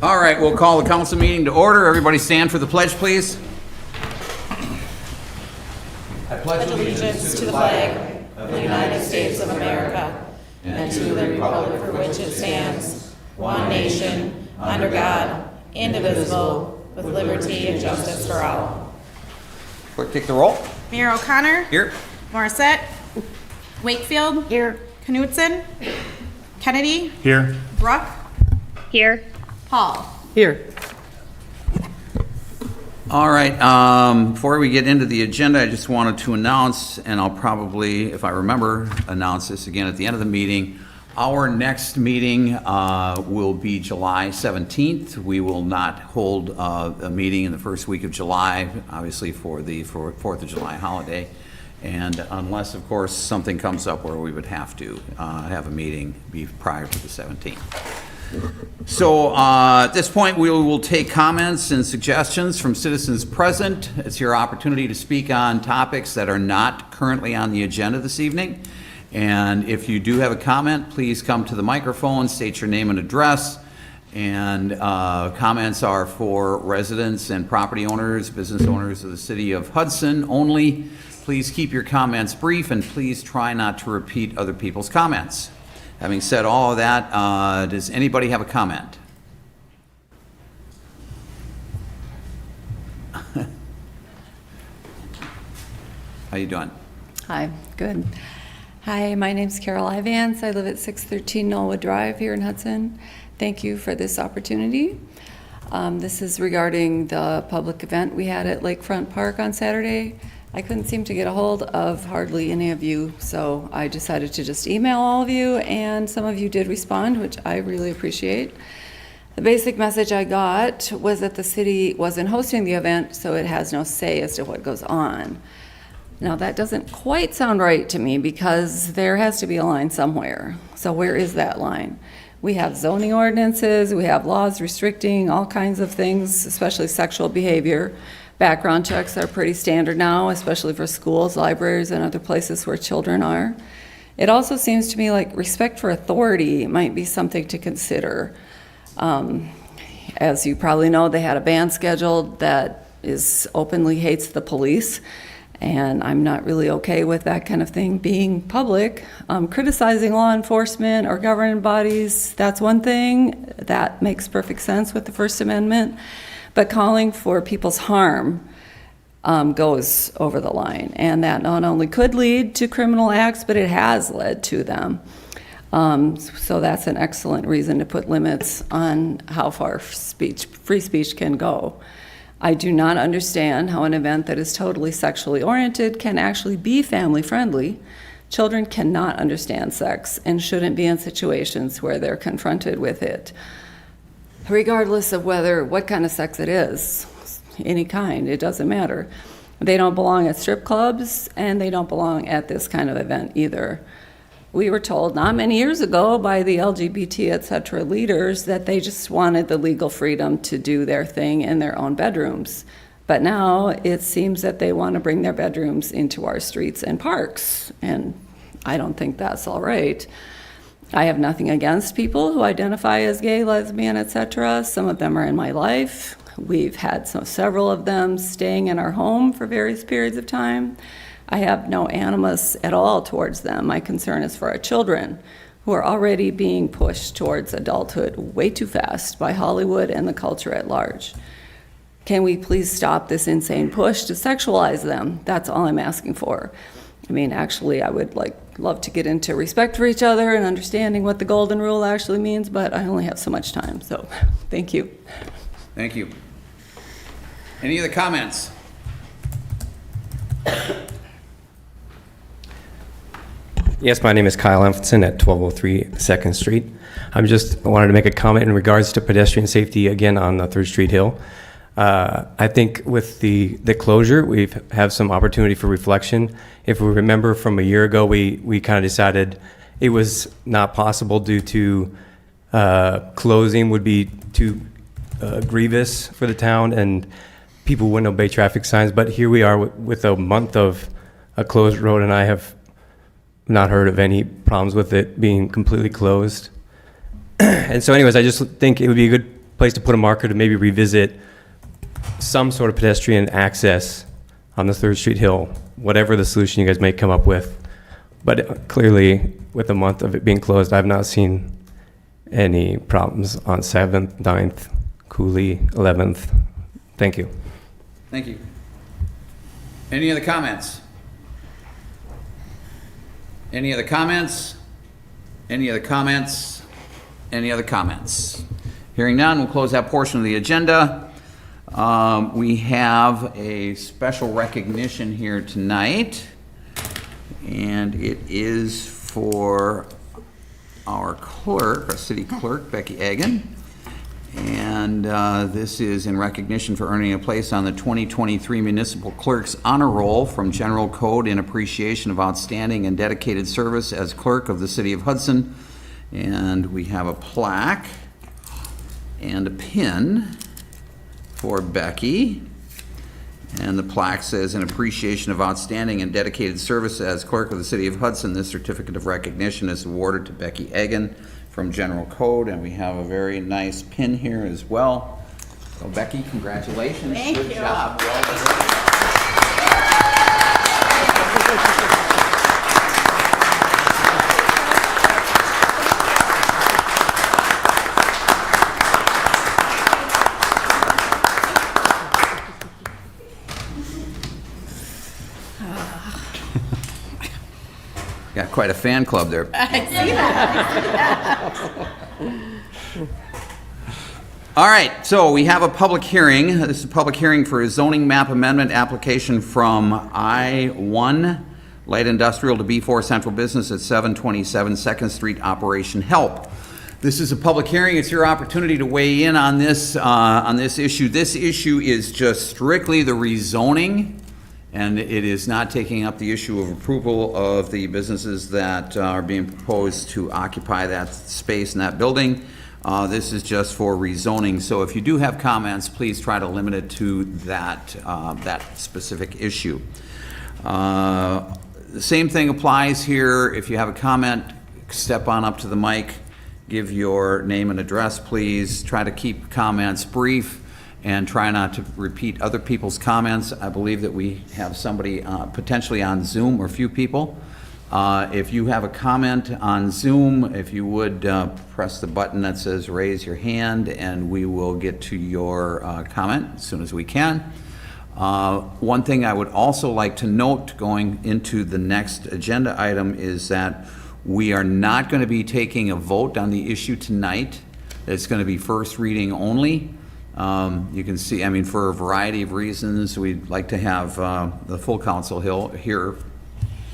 All right, we'll call the council meeting to order. Everybody stand for the pledge, please. I pledge allegiance to the flag of the United States of America and to the republic for which it stands, one nation, under God, indivisible, with liberty and justice for all. Clerk, take the roll. Mayor O'Connor. Here. Morissette. Wakefield. Here. Knutson. Kennedy. Here. Bruck. Here. Hall. Here. All right, before we get into the agenda, I just wanted to announce, and I'll probably, if I remember, announce this again at the end of the meeting. Our next meeting will be July 17th. We will not hold a meeting in the first week of July, obviously for the 4th of July holiday. And unless, of course, something comes up where we would have to have a meeting be prior to the 17th. So at this point, we will take comments and suggestions from citizens present. It's your opportunity to speak on topics that are not currently on the agenda this evening. And if you do have a comment, please come to the microphone, state your name and address. And comments are for residents and property owners, business owners of the city of Hudson only. Please keep your comments brief and please try not to repeat other people's comments. Having said all of that, does anybody have a comment? How you doing? Hi, good. Hi, my name's Carol Ivance. I live at 613 Knollwood Drive here in Hudson. Thank you for this opportunity. This is regarding the public event we had at Lakefront Park on Saturday. I couldn't seem to get a hold of hardly any of you, so I decided to just email all of you, and some of you did respond, which I really appreciate. The basic message I got was that the city wasn't hosting the event, so it has no say as to what goes on. Now, that doesn't quite sound right to me because there has to be a line somewhere. So where is that line? We have zoning ordinances, we have laws restricting all kinds of things, especially sexual behavior. Background checks are pretty standard now, especially for schools, libraries, and other places where children are. It also seems to me like respect for authority might be something to consider. As you probably know, they had a band scheduled that openly hates the police, and I'm not really okay with that kind of thing being public. Criticizing law enforcement or government bodies, that's one thing. That makes perfect sense with the First Amendment. But calling for people's harm goes over the line. And that not only could lead to criminal acts, but it has led to them. So that's an excellent reason to put limits on how far free speech can go. I do not understand how an event that is totally sexually oriented can actually be family friendly. Children cannot understand sex and shouldn't be in situations where they're confronted with it. Regardless of what kind of sex it is, any kind, it doesn't matter. They don't belong at strip clubs, and they don't belong at this kind of event either. We were told not many years ago by the LGBT, etc. leaders that they just wanted the legal freedom to do their thing in their own bedrooms. But now it seems that they want to bring their bedrooms into our streets and parks, and I don't think that's all right. I have nothing against people who identify as gay, lesbian, etc. Some of them are in my life. We've had several of them staying in our home for various periods of time. I have no animus at all towards them. My concern is for our children who are already being pushed towards adulthood way too fast by Hollywood and the culture at large. Can we please stop this insane push to sexualize them? That's all I'm asking for. I mean, actually, I would love to get into respect for each other and understanding what the golden rule actually means, but I only have so much time, so thank you. Thank you. Any other comments? Yes, my name is Kyle Hudson at 1203 2nd Street. I wanted to make a comment in regards to pedestrian safety again on the 3rd Street Hill. I think with the closure, we have some opportunity for reflection. If we remember from a year ago, we kind of decided it was not possible due to closing would be too grievous for the town and people wouldn't obey traffic signs. But here we are with a month of a closed road, and I have not heard of any problems with it being completely closed. And so anyways, I just think it would be a good place to put a marker to maybe revisit some sort of pedestrian access on the 3rd Street Hill, whatever the solution you guys may come up with. But clearly, with a month of it being closed, I've not seen any problems on 7th, 9th, Cooley, 11th. Thank you. Thank you. Any other comments? Any other comments? Any other comments? Any other comments? Hearing none, we'll close that portion of the agenda. We have a special recognition here tonight, and it is for our clerk, our city clerk, Becky Egan. And this is in recognition for earning a place on the 2023 Municipal Clerk's Honor Roll from General Code in appreciation of outstanding and dedicated service as clerk of the city of Hudson. And we have a plaque and a pin for Becky. And the plaque says, in appreciation of outstanding and dedicated service as clerk of the city of Hudson, this certificate of recognition is awarded to Becky Egan from General Code, and we have a very nice pin here as well. So Becky, congratulations. Thank Good you. job. Well done. Got quite a fan club there. All right, so we have a public hearing. This is a public hearing for a zoning map amendment application from I-1 Light Industrial to B4 Central Business at 727 2nd Street, Operation Help. This is a public hearing. It's your opportunity to weigh in on this issue. This issue is just strictly the rezoning, and it is not taking up the issue of approval of the businesses that are being proposed to occupy that space in that building. This is just for rezoning. So if you do have comments, please try to limit it to that, that specific issue. The same thing applies here. If you have a comment, step on up to the mic, give your name and address, please. Try to keep comments brief and try not to repeat other people's comments. I believe that we have somebody potentially on Zoom, or a few people. If you have a comment on Zoom, if you would press the button that says raise your hand, and we will get to your comment as soon as we can. One thing I would also like to note going into the next agenda item is that we are not going to be taking a vote on the issue tonight. It's going to be first reading only. You can see, I mean, for a variety of reasons, we'd like to have the full council here,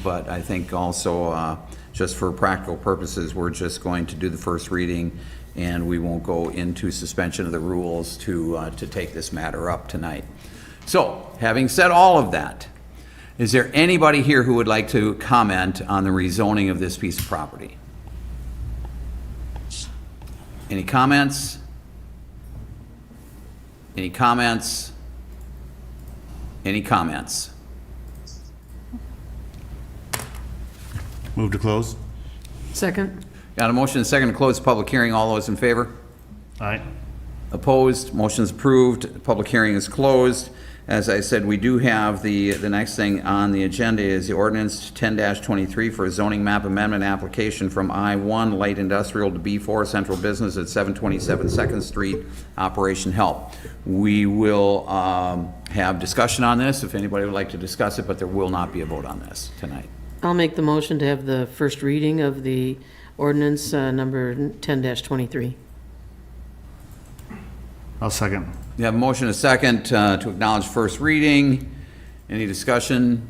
but I think also just for practical purposes, we're just going to do the first reading, and we won't go into suspension of the rules to take this matter up tonight. So, having said all of that, is there anybody here who would like to comment on the rezoning of this piece of property? Any comments? Any comments? Any comments? Move to close. Second. Got a motion and a second to close the public hearing. All those in favor? Aye. Opposed? Motion's approved. Public hearing is closed. As I said, we do have the next thing on the agenda is the ordinance 10-23 for a zoning map amendment application from I-1 Light Industrial to B4 Central Business at 727 2nd Street, Operation Help. We will have discussion on this if anybody would like to discuss it, but there will not be a vote on this tonight. I'll make the motion to have the first reading of the ordinance number 10-23. I'll second. You have a motion and a second to acknowledge first reading. Any discussion?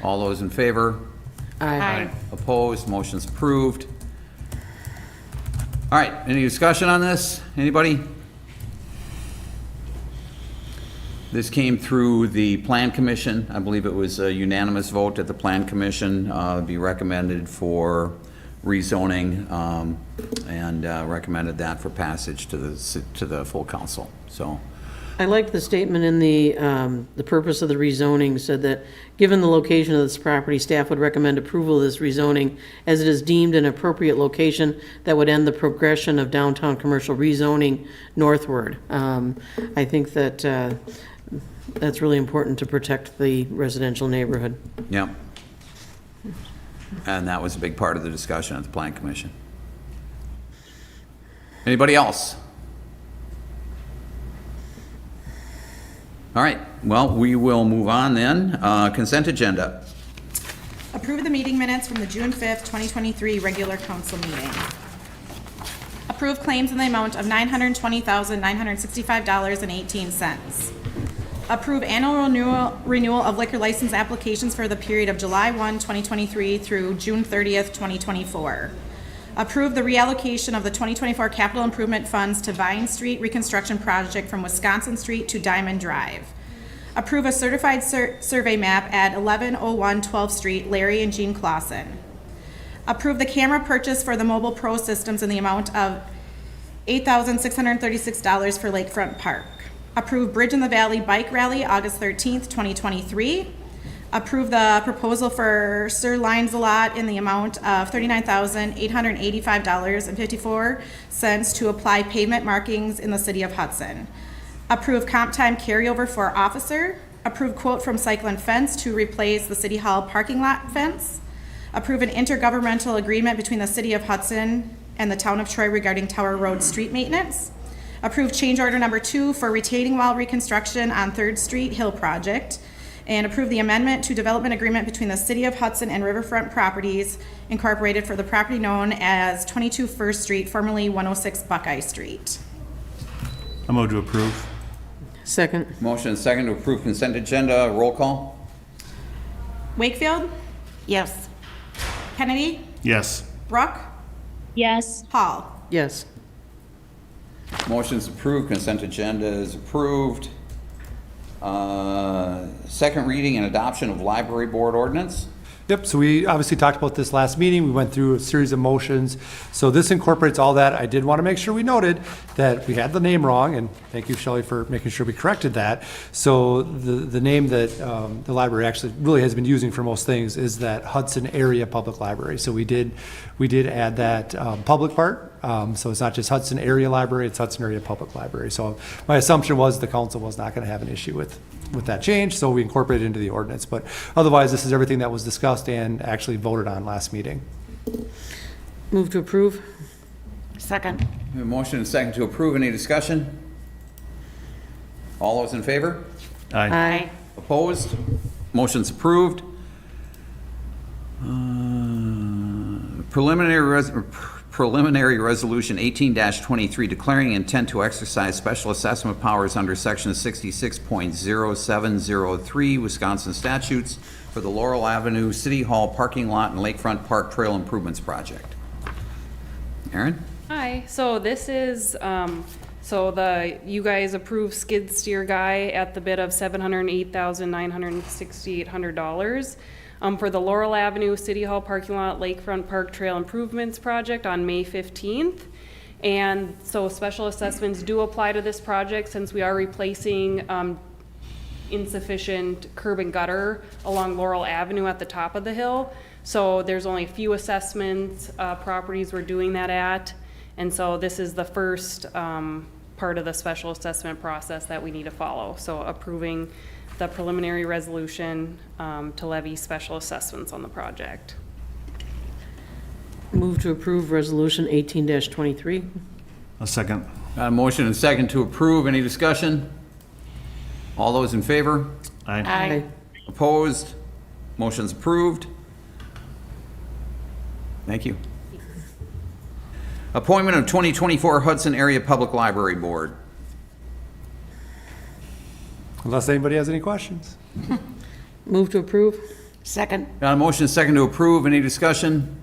All those in favor? Aye. Opposed? Motion's approved. All right, any discussion on this? Anybody? This came through the Plan Commission. I believe it was a unanimous vote at the Plan Commission. Be recommended for rezoning and recommended that for passage to the full council. So I liked the statement in the purpose of the rezoning said that, given the location of this property, staff would recommend approval of this rezoning as it is deemed an appropriate location that would end the progression of downtown commercial rezoning northward. I think that that's really important to protect the residential neighborhood. Yep. And that was a big part of the discussion at the Plan Commission. Anybody else? All right, well, we will move on then. Consent agenda. Approve the meeting minutes from the June 5th, 2023 regular council meeting. Approve claims in the amount of $920,965.18. Approve annual renewal of liquor license applications for the period of July 1, 2023 through June 30th, 2024. Approve the reallocation of the 2024 capital improvement funds to Vine Street reconstruction project from Wisconsin Street to Diamond Drive. Approve a certified survey map at 1101 12th Street, Larry and Jean Clausen. Approve the camera purchase for the Mobile Pro systems in the amount of $8,636 for Lakefront Park. Approve Bridge in the Valley Bike Rally, August 13th, 2023. Approve the proposal for Sir Lancelot in the amount of $39,885.54 to apply pavement markings in the city of Hudson. Approve comp time carryover for officer. Approve quote from Cyclone Fence to replace the City Hall parking lot fence. Approve an intergovernmental agreement between the city of Hudson and the town of Troy regarding Tower Road street maintenance. Approve change order number 2 for retaining wall reconstruction on 3rd Street Hill project. And approve the amendment to development agreement between the City of Hudson and Riverfront Properties Incorporated for the property known as 22 First Street, formerly 106 Buckeye Street. I move to approve. Second. Motion and second to approve consent agenda. Roll call. Wakefield, Yes. Kennedy, Yes. Brooke, Yes. Hall. Yes. Motion's approved. Consent agenda is approved. Second reading and adoption of library board ordinance. Yep, so we obviously talked about this last meeting. We went through a series of motions. So this incorporates all that. I did want to make sure we noted that we had the name wrong, and thank you, Shelley, for making sure we corrected that. So the name that the library actually really has been using for most things is that Hudson Area Public Library. So we did add that public part. So it's not just Hudson Area Library, it's Hudson Area Public Library. So my assumption was the council was not going to have an issue with that change, so we incorporated it into the ordinance. But otherwise, this is everything that was discussed and actually voted on last meeting. Move to approve. Second. We have a motion and second to approve. Any discussion? All those in favor? Aye. Aye. Opposed? Motion's approved. Preliminary resolution 18-23 declaring intent to exercise special assessment powers under section 66.0703 Wisconsin statutes for the Laurel Avenue City Hall parking lot and Lakefront Park Trail Improvements Project. Aaron? Hi, so this is, you guys approved skid steer guy at the bid of $708,968 for the Laurel Avenue City Hall parking lot Lakefront Park Trail Improvements Project on May 15th. And so special assessments do apply to this project since we are replacing insufficient curb and gutter along Laurel Avenue at the top of the hill. So there's only a few assessments, properties we're doing that at. And so this is the first part of the special assessment process that we need to follow. So approving the preliminary resolution to levy special assessments on the project. Move to approve resolution 18-23. A second. Got a motion and second to approve. Any discussion? All those in favor? Aye. Aye. Opposed? Motion's approved. Thank you. Appointment of 2024 Hudson Area Public Library Board. Unless anybody has any questions. Move to approve. Second. Got a motion and second to approve. Any discussion?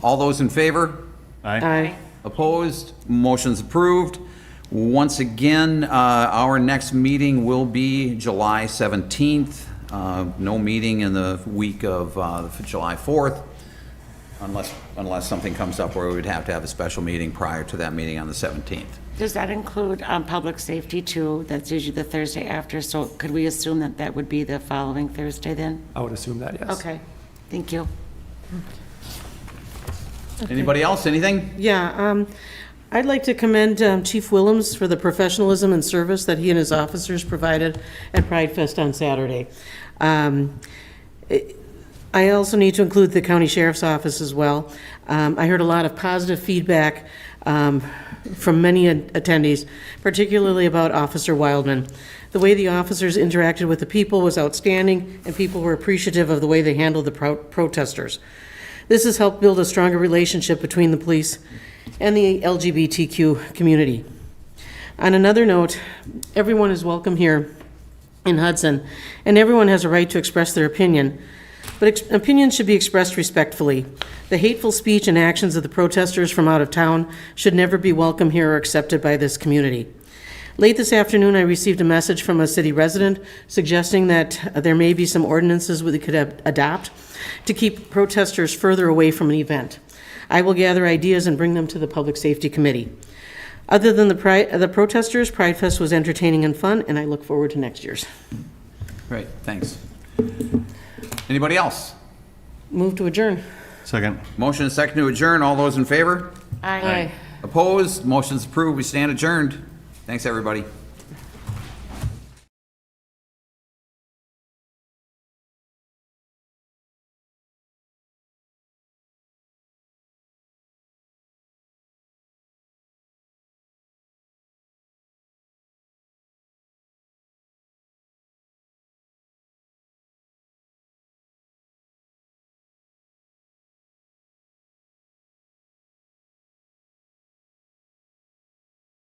All those in favor? Aye. Aye. Opposed? Motion's approved. Once again, our next meeting will be July 17th. No meeting in the week of July 4th, unless something comes up where we would have to have a special meeting prior to that meeting on the 17th. Does that include public safety too? That's usually the Thursday after, so could we assume that that would be the following Thursday then? I would assume that, yes. Okay, thank you. Anybody else, anything? Yeah, I'd like to commend Chief Willems for the professionalism and service that he and his officers provided at Pride Fest on Saturday. I also need to include the county sheriff's office as well. I heard a lot of positive feedback from many attendees, particularly about Officer Wildman. The way the officers interacted with the people was outstanding, and people were appreciative of the way they handled the protesters. This has helped build a stronger relationship between the police and the LGBTQ community. On another note, everyone is welcome here in Hudson, and everyone has a right to express their opinion, but opinions should be expressed respectfully. The hateful speech and actions of the protesters from out of town should never be welcome here or accepted by this community. Late this afternoon, I received a message from a city resident suggesting that there may be some ordinances we could adopt to keep protesters further away from an event. I will gather ideas and bring them to the Public Safety Committee. Other than the protesters, Pride Fest was entertaining and fun, and I look forward to next year's. Great, thanks. Anybody else? Move to adjourn. Second. Motion and second to adjourn. All those in favor? Aye. Opposed? Motion's approved. We stand adjourned. Thanks, everybody.